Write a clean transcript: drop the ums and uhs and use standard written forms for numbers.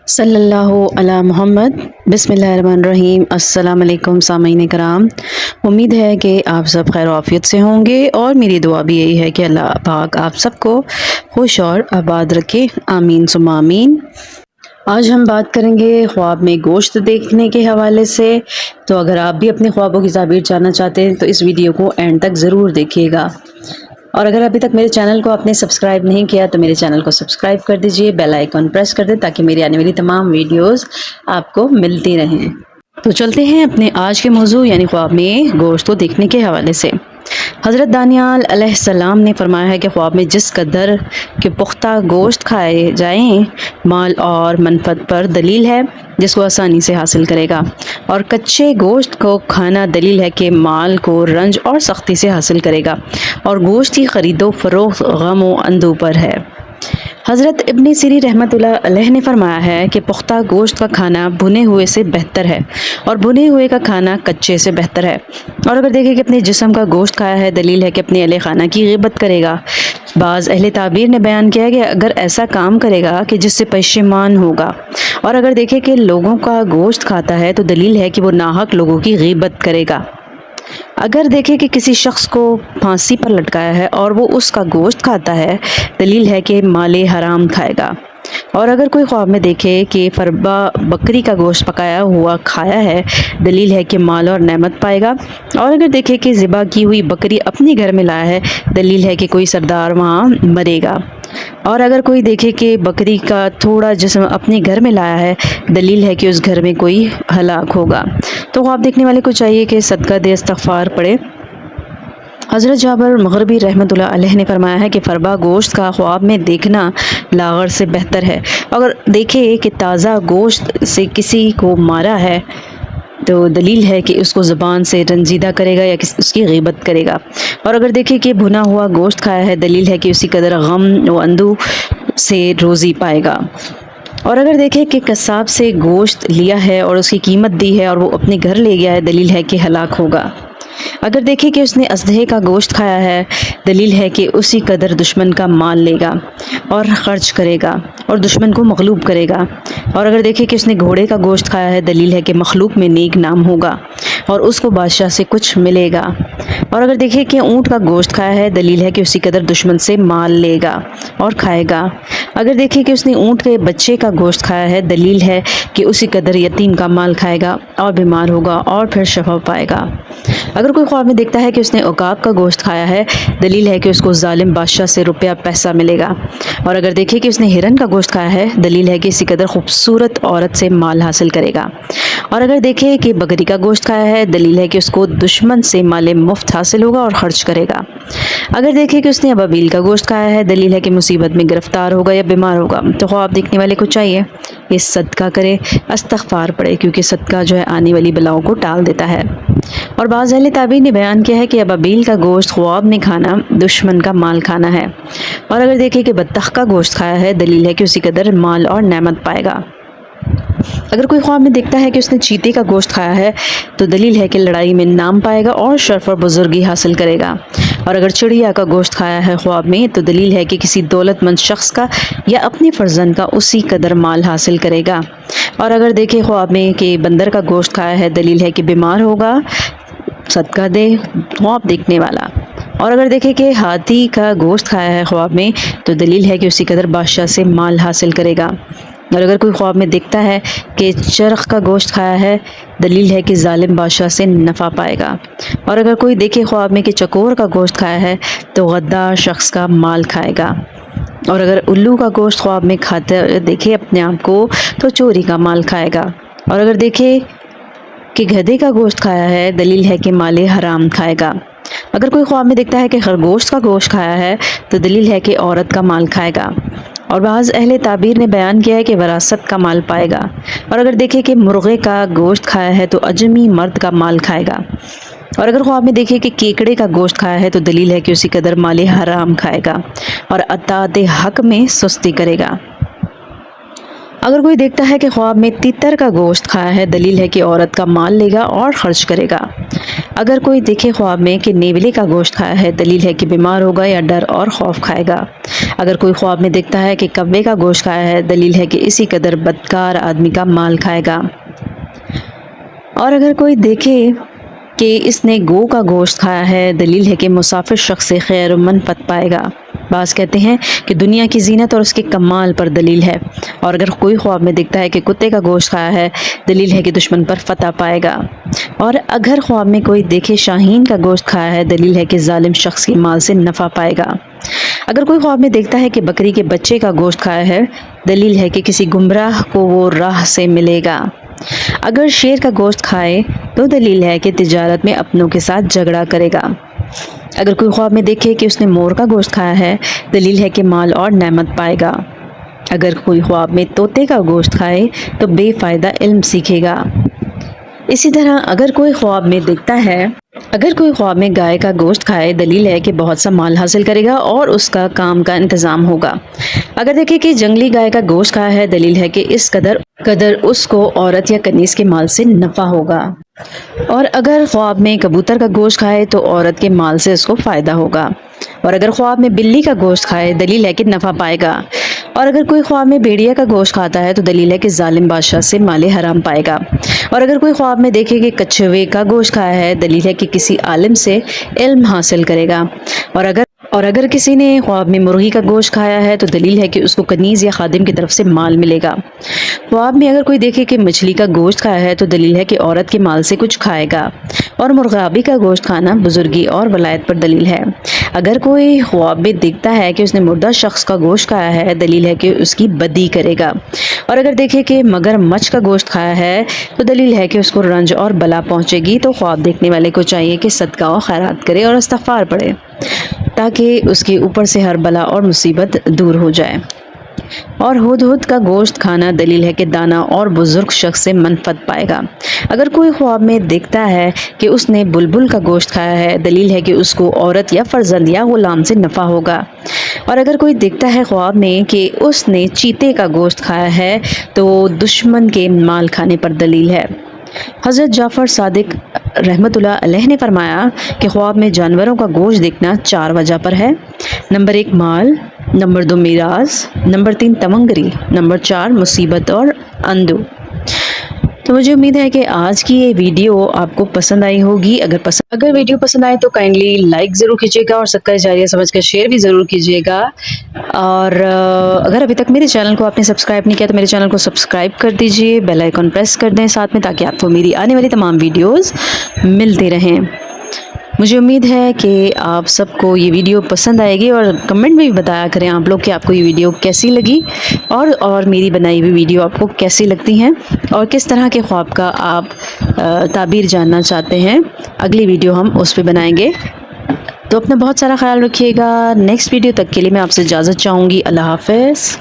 صلی اللہ علی محمد۔ بسم اللہ الرحمن الرحیم۔ السلام علیکم سامعین کرام، امید ہے کہ آپ سب خیر و عافیت سے ہوں گے، اور میری دعا بھی یہی ہے کہ اللہ پاک آپ سب کو خوش اور آباد رکھے، آمین ثم آمین۔ آج ہم بات کریں گے خواب میں گوشت دیکھنے کے حوالے سے۔ تو اگر آپ بھی اپنے خوابوں کی تعبیر جاننا چاہتے ہیں تو اس ویڈیو کو اینڈ تک ضرور دیکھیے گا، اور اگر ابھی تک میرے چینل کو آپ نے سبسکرائب نہیں کیا تو میرے چینل کو سبسکرائب کر دیجئے، بیل آئیکن پریس کر دیں تاکہ میری آنے والی تمام ویڈیوز آپ کو ملتی رہیں۔ تو چلتے ہیں اپنے آج کے موضوع یعنی خواب میں گوشت کو دیکھنے کے حوالے سے۔ حضرت دانیال علیہ السلام نے فرمایا ہے کہ خواب میں جس قدر کے پختہ گوشت کھائے جائیں مال اور منفعت پر دلیل ہے جس کو آسانی سے حاصل کرے گا، اور کچے گوشت کو کھانا دلیل ہے کہ مال کو رنج اور سختی سے حاصل کرے گا، اور گوشت کی خرید و فروخت غم و اندو پر ہے۔ حضرت ابن سیری رحمۃ اللہ علیہ نے فرمایا ہے کہ پختہ گوشت کا کھانا بھنے ہوئے سے بہتر ہے، اور بھنے ہوئے کا کھانا کچے سے بہتر ہے۔ اور اگر دیکھیں کہ اپنے جسم کا گوشت کھایا ہے دلیل ہے کہ اپنے اہل خانہ کی غیبت کرے گا۔ بعض اہل تعبیر نے بیان کیا ہے کہ اگر ایسا کام کرے گا کہ جس سے پشیمان ہوگا، اور اگر دیکھیں کہ لوگوں کا گوشت کھاتا ہے تو دلیل ہے کہ وہ ناحق لوگوں کی غیبت کرے گا۔ اگر دیکھیں کہ کسی شخص کو پھانسی پر لٹکایا ہے اور وہ اس کا گوشت کھاتا ہے دلیل ہے کہ مال حرام کھائے گا۔ اور اگر کوئی خواب میں دیکھے کہ فربا بکری کا گوشت پکایا ہوا کھایا ہے دلیل ہے کہ مال اور نعمت پائے گا۔ اور اگر دیکھے کہ ذبح کی ہوئی بکری اپنے گھر میں لایا ہے دلیل ہے کہ کوئی سردار وہاں مرے گا۔ اور اگر کوئی دیکھے کہ بکری کا تھوڑا جسم اپنے گھر میں لایا ہے دلیل ہے کہ اس گھر میں کوئی ہلاک ہوگا۔ تو خواب دیکھنے والے کو چاہیے کہ صدقہ دے، استغفار پڑھے۔ حضرت جابر مغربی رحمۃ اللہ علیہ نے فرمایا ہے کہ فربا گوشت کا خواب میں دیکھنا لاغر سے بہتر ہے۔ اگر دیکھے کہ تازہ گوشت سے کسی کو مارا ہے تو دلیل ہے کہ اس کو زبان سے رنجیدہ کرے گا یا اس کی غیبت کرے گا۔ اور اگر دیکھے کہ بھنا ہوا گوشت کھایا ہے دلیل ہے کہ اسی قدر غم و اندو سے روزی پائے گا۔ اور اگر دیکھے کہ قصاب سے گوشت لیا ہے اور اس کی قیمت دی ہے اور وہ اپنے گھر لے گیا ہے دلیل ہے کہ ہلاک ہوگا۔ اگر دیکھے کہ اس نے اژدہے کا گوشت کھایا ہے دلیل ہے کہ اسی قدر دشمن کا مال لے گا اور خرچ کرے گا اور دشمن کو مغلوب کرے گا۔ اور اگر دیکھے کہ اس نے گھوڑے کا گوشت کھایا ہے دلیل ہے کہ مخلوق میں نیک نام ہوگا اور اس کو بادشاہ سے کچھ ملے گا۔ اور اگر دیکھے کہ اونٹ کا گوشت کھایا ہے دلیل ہے کہ اسی قدر دشمن سے مال لے گا اور کھائے گا۔ اگر دیکھے کہ اس نے اونٹ کے بچے کا گوشت کھایا ہے دلیل ہے کہ اسی قدر یتیم کا مال کھائے گا اور بیمار ہوگا اور پھر شفا پائے گا۔ اگر کوئی خواب میں دیکھتا ہے کہ اس نے عقاب کا گوشت کھایا ہے دلیل ہے کہ اس کو ظالم بادشاہ سے روپیہ پیسہ ملے گا۔ اور اگر دیکھے کہ اس نے ہرن کا گوشت کھایا ہے دلیل ہے کہ اسی قدر خوبصورت عورت سے مال حاصل کرے گا۔ اور اگر دیکھے کہ بکری کا گوشت کھایا ہے دلیل ہے کہ اس کو دشمن سے مال مفت حاصل ہوگا اور خرچ کرے گا۔ اگر دیکھے کہ اس نے ابابیل کا گوشت کھایا ہے دلیل ہے کہ مصیبت میں گرفتار ہوگا یا بیمار ہوگا۔ تو خواب دیکھنے والے کو چاہیے یہ صدقہ کرے، استغفار پڑھے، کیونکہ صدقہ جو ہے آنے والی بلاؤں کو ٹال دیتا ہے۔ اور بعض اہل تعبیر نے بیان کیا ہے کہ ابابیل کا گوشت خواب میں کھانا دشمن کا مال کھانا ہے۔ اور اگر دیکھے کہ بطخ کا گوشت کھایا ہے دلیل ہے کہ اسی قدر مال اور نعمت پائے گا۔ اگر کوئی خواب میں دیکھتا ہے کہ اس نے چیتے کا گوشت کھایا ہے تو دلیل ہے کہ لڑائی میں نام پائے گا اور شرف اور بزرگی حاصل کرے گا۔ اور اگر چڑیا کا گوشت کھایا ہے خواب میں تو دلیل ہے کہ کسی دولت مند شخص کا یا اپنے فرزند کا اسی قدر مال حاصل کرے گا۔ اور اگر دیکھے خواب میں کہ بندر کا گوشت کھایا ہے دلیل ہے کہ بیمار ہوگا، صدقہ دے خواب دیکھنے والا۔ اور اگر دیکھے کہ ہاتھی کا گوشت کھایا ہے خواب میں تو دلیل ہے کہ اسی قدر بادشاہ سے مال حاصل کرے گا۔ اور اگر کوئی خواب میں دیکھتا ہے کہ چرخ کا گوشت کھایا ہے دلیل ہے کہ ظالم بادشاہ سے نفع پائے گا۔ اور اگر کوئی دیکھے خواب میں کہ چکور کا گوشت کھایا ہے تو غدار شخص کا مال کھائے گا۔ اور اگر الو کا گوشت خواب میں کھاتے دیکھے اپنے آپ کو تو چوری کا مال کھائے گا۔ اور اگر دیکھے کہ گدھے کا گوشت کھایا ہے دلیل ہے کہ مال حرام کھائے گا۔ اگر کوئی خواب میں دیکھتا ہے کہ خرگوش کا گوشت کھایا ہے تو دلیل ہے کہ عورت کا مال کھائے گا۔ اور بعض اہل تعبیر نے بیان کیا ہے کہ وراثت کا مال پائے گا۔ اور اگر دیکھے کہ مرغے کا گوشت کھایا ہے تو اجمی مرد کا مال کھائے گا۔ اور اگر خواب میں دیکھے کہ کیکڑے کا گوشت کھایا ہے تو دلیل ہے کہ اسی قدر مال حرام کھائے گا اور اطاعت حق میں سستی کرے گا۔ اگر کوئی دیکھتا ہے کہ خواب میں تیتر کا گوشت کھایا ہے دلیل ہے کہ عورت کا مال لے گا اور خرچ کرے گا۔ اگر کوئی دیکھے خواب میں کہ نیولے کا گوشت کھایا ہے، دلیل ہے کہ بیمار ہوگا یا ڈر اور خوف کھائے گا۔ اگر کوئی خواب میں دیکھتا ہے کہ کوے کا گوشت کھایا ہے، دلیل ہے کہ اسی قدر بدکار آدمی کا مال کھائے گا۔ اور اگر کوئی دیکھے کہ اس نے گو کا گوشت کھایا ہے، دلیل ہے کہ مسافر شخص سے خیر و منفعت پائے گا۔ بعض کہتے ہیں کہ دنیا کی زینت اور اس کے کمال پر دلیل ہے۔ اور اگر کوئی خواب میں دیکھتا ہے کہ کتے کا گوشت کھایا ہے، دلیل ہے کہ دشمن پر فتح پائے گا۔ اور اگر خواب میں کوئی دیکھے شاہین کا گوشت کھایا ہے، دلیل ہے کہ ظالم شخص کے مال سے نفع پائے گا۔ اگر کوئی خواب میں دیکھتا ہے کہ بکری کے بچے کا گوشت کھایا ہے، دلیل ہے کہ کسی گمراہ کو وہ راہ سے ملے گا۔ اگر شیر کا گوشت کھائے تو دلیل ہے کہ تجارت میں اپنوں کے ساتھ جھگڑا کرے گا۔ اگر کوئی خواب میں دیکھے کہ اس نے مور کا گوشت کھایا ہے، دلیل ہے کہ مال اور نعمت پائے گا۔ اگر کوئی خواب میں طوطے کا گوشت کھائے تو بے فائدہ علم سیکھے گا۔ اسی طرح اگر کوئی خواب میں گائے کا گوشت کھائے، دلیل ہے کہ بہت سا مال حاصل کرے گا اور اس کا کام کا انتظام ہوگا۔ اگر دیکھے کہ جنگلی گائے کا گوشت کھایا ہے، دلیل ہے کہ اس قدر اس کو عورت یا کنیز کے مال سے نفع ہوگا۔ اور اگر خواب میں کبوتر کا گوشت کھائے تو عورت کے مال سے اس کو فائدہ ہوگا۔ اور اگر خواب میں بلی کا گوشت کھائے، دلیل ہے کہ نفع پائے گا۔ اور اگر کوئی خواب میں بھیڑیا کا گوشت کھاتا ہے تو دلیل ہے کہ ظالم بادشاہ سے مال حرام پائے گا۔ اور اگر کوئی خواب میں دیکھے کہ کچھوے کا گوشت کھایا ہے، دلیل ہے کہ کسی عالم سے علم حاصل کرے گا۔ اور اگر کسی نے خواب میں مرغی کا گوشت کھایا ہے تو دلیل ہے کہ اس کو کنیز یا خادم کی طرف سے مال ملے گا۔ خواب میں اگر کوئی دیکھے کہ مچھلی کا گوشت کھایا ہے تو دلیل ہے کہ عورت کے مال سے کچھ کھائے گا۔ اور مرغابی کا گوشت کھانا بزرگی اور ولایت پر دلیل ہے۔ اگر کوئی خواب میں دیکھتا ہے کہ اس نے مردہ شخص کا گوشت کھایا ہے، دلیل ہے کہ اس کی بدی کرے گا۔ اور اگر دیکھے کہ مگر مچھ کا گوشت کھایا ہے تو دلیل ہے کہ اس کو رنج اور بلا پہنچے گی۔ تو خواب دیکھنے والے کو چاہیے کہ صدقہ و خیرات کرے اور استغفار پڑھے تاکہ اس کے اوپر سے ہر بلا اور مصیبت دور ہو جائے۔ اور ہدہد کا گوشت کھانا دلیل ہے کہ دانا اور بزرگ شخص سے منفعت پائے گا۔ اگر کوئی خواب میں دیکھتا ہے کہ اس نے بلبل کا گوشت کھایا ہے، دلیل ہے کہ اس کو عورت یا فرزند یا غلام سے نفع ہوگا۔ اور اگر کوئی دیکھتا ہے خواب میں کہ اس نے چیتے کا گوشت کھایا ہے تو دشمن کے مال کھانے پر دلیل ہے۔ حضرت جعفر صادق رحمۃ اللہ علیہ نے فرمایا کہ خواب میں جانوروں کا گوشت دیکھنا 4 وجہ پر ہے۔ نمبر 1 مال، نمبر 2 میراث، نمبر 3 تمنگری، نمبر 4 مصیبت اور اندو۔ تو مجھے امید ہے کہ آج کی یہ ویڈیو آپ کو پسند آئی ہوگی۔ اگر ویڈیو پسند آئے تو کائنڈلی لائک ضرور کیجیے گا اور صدقہ جاریہ سمجھ کر شیئر بھی ضرور کیجیے گا۔ اور اگر ابھی تک میرے چینل کو آپ نے سبسکرائب نہیں کیا تو میرے چینل کو سبسکرائب کر دیجیے، بیل آئیکن پریس کر دیں ساتھ میں، تاکہ آپ کو میری آنے والی تمام ویڈیوز ملتی رہیں۔ مجھے امید ہے کہ آپ سب کو یہ ویڈیو پسند آئے گی، اور کمنٹ میں بھی بتایا کریں آپ لوگ کہ آپ کو یہ ویڈیو کیسی لگی، اور میری بنائی ہوئی ویڈیو آپ کو کیسی لگتی ہیں، اور کس طرح کے خواب کا آپ تعبیر جاننا چاہتے ہیں۔ اگلی ویڈیو ہم اس پہ بنائیں گے۔ تو اپنا بہت سارا خیال رکھیے گا۔ نیکسٹ ویڈیو تک کے لیے میں آپ سے اجازت چاہوں گی۔ اللہ حافظ۔